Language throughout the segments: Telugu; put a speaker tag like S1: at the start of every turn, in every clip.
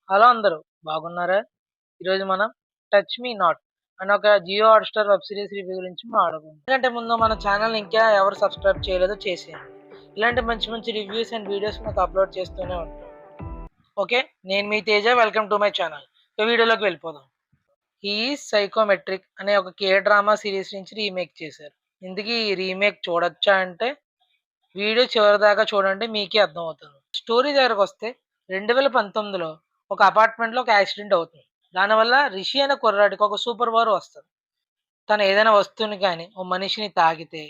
S1: హలో అందరూ బాగున్నారా? ఈరోజు మనం 'టచ్ మీ నాట్' అనే ఒక Jio Hotstar web series review గురించి మాట్లాడుకుందాం. ఎందుకంటే ముందు మన ఛానెల్‌ని ఇంకా ఎవరు సబ్స్క్రైబ్ చేయలేదో చేసేయండి. ఇలాంటి మంచి మంచి రివ్యూస్ అండ్ వీడియోస్ మీకు అప్‌లోడ్ చేస్తూనే ఉంటాం. ఓకే. నేను మీ Teja. Welcome to my channel. ఇక వీడియోలోకి వెళ్ళిపోదాం. 'హి ఈజ్ సైకోమెట్రిక్' అనే ఒక కే డ్రామా సీరీస్ నుంచి రీమేక్ చేశారు. ఇంతకీ ఈ రీమేక్ చూడొచ్చా అంటే వీడియో చివరిదాకా చూడండి మీకే అర్థమవుతుంది. స్టోరీ దగ్గరకొస్తే 2019లో ఒక అపార్ట్మెంట్‌లో ఒక యాక్సిడెంట్ అవుతుంది. దానివల్ల రిషి అనే కుర్రాడికి ఒక సూపర్ పవర్ వస్తది. తను ఏదైనా వస్తువుని గాని, ఓ మనిషిని తాకితే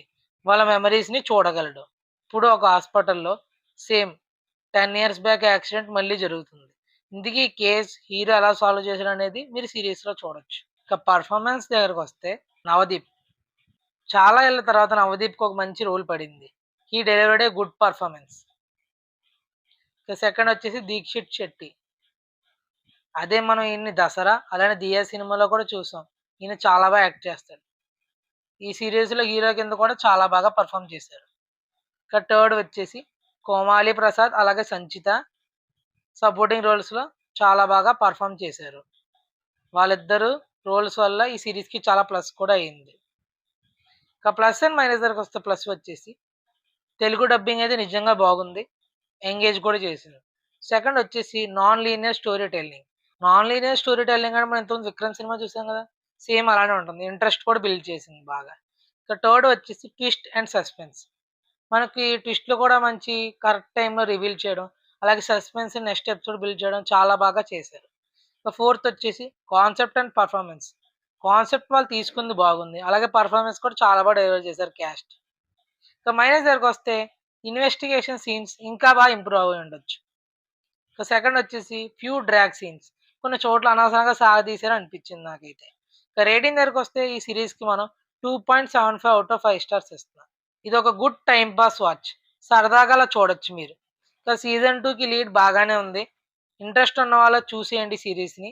S1: వాళ్ళ మెమరీస్‌ని చూడగలడు. ఇప్పుడు ఒక హాస్పిటల్‌లో సేమ్ 10 ఇయర్స్ బ్యాక్ యాక్సిడెంట్ మళ్ళీ జరుగుతుంది. ఇంతకీ ఈ కేస్ హీరో ఎలా సాల్వ్ చేశాడనేది మీరు సీరీస్‌లో చూడొచ్చు. ఇక పర్ఫార్మెన్స్ దగ్గరకొస్తే నవదీప్. చాలా ఏళ్ల తర్వాత నవదీప్‌కి ఒక మంచి రోల్ పడింది. హి డెలివర్డ్ ఏ గుడ్ పర్ఫార్మెన్స్. ఇక సెకండ్ వచ్చేసి దీక్షిత్ శెట్టి. అదే మనం ఈయన్ని 'దసరా' అలానే 'దియా' సినిమాలో కూడా చూసాం. ఈయన చాలా బాగా యాక్ట్ చేస్తాడు. ఈ సీరీస్‌లో హీరో కింద కూడా చాలా బాగా పెర్ఫార్మ్ చేశారు. ఇక థర్డ్ వచ్చేసి కోమాలి ప్రసాద్ అలాగే సంచిత సపోర్టింగ్ రోల్స్‌లో చాలా బాగా పెర్ఫార్మ్ చేశారు. వాళ్ళిద్దరూ రోల్స్ వల్ల ఈ సీరీస్‌కి చాలా ప్లస్ కూడా అయింది. ఇక ప్లస్ అండ్ మైనస్ దగ్గరకొస్తే ప్లస్ వచ్చేసి తెలుగు డబ్బింగ్ అయితే నిజంగా బాగుంది. ఎంగేజ్ కూడా చేసింది. సెకండ్ వచ్చేసి non linear story telling. Non linear story telling అంటే మనం ఇంతకుముందు 'విక్రమ్' సినిమా చూసాం కదా! సేమ్ అలానే ఉంటుంది. ఇంట్రెస్ట్ కూడా బిల్డ్ చేసింది బాగా. ఇక థర్డ్ వచ్చేసి ట్విస్ట్ అండ్ సస్పెన్స్. మనకి ట్విస్ట్‌లు కూడా మంచి కరెక్ట్ టైమ్‌లో రివీల్ చేయడం, అలాగే సస్పెన్స్ నెక్స్ట్ ఎపిసోడ్ బిల్డ్ చేయడం చాలా బాగా చేశారు. ఇక ఫోర్త్ వచ్చేసి కాన్సెప్ట్ అండ్ పెర్ఫార్మెన్స్. కాన్సెప్ట్ వాళ్ళు తీసుకుంది బాగుంది. అలాగే పెర్ఫార్మెన్స్ కూడా చాలా బాగా డెలివర్ చేశారు క్యాస్ట్. ఇక మైనస్ దగ్గరకొస్తే ఇన్వెస్టిగేషన్ సీన్స్ ఇంకా బాగా ఇంప్రూవ్ అయ్యి ఉండొచ్చు. ఇక సెకండ్ వచ్చేసి ఫ్యూ డ్రాగ్ సీన్స్. కొన్ని చోట్ల అనవసరంగా సాగదీశారు అనిపించింది నాకైతే. ఇక రేటింగ్ దగ్గరకొస్తే ఈ సీరీస్‌కి మనం 2.75 ఔట్ ఆఫ్ 5 స్టార్స్ ఇస్తున్నాం. ఇదొక గుడ్ టైమ్ పాస్ వాచ్. సరదాగా అలా చూడొచ్చు మీరు. ఇక సీజన్ 2కి లీడ్ బాగానే ఉంది. ఇంట్రెస్ట్ ఉన్న వాళ్ళు చూసేయండి సీరీస్‌ని.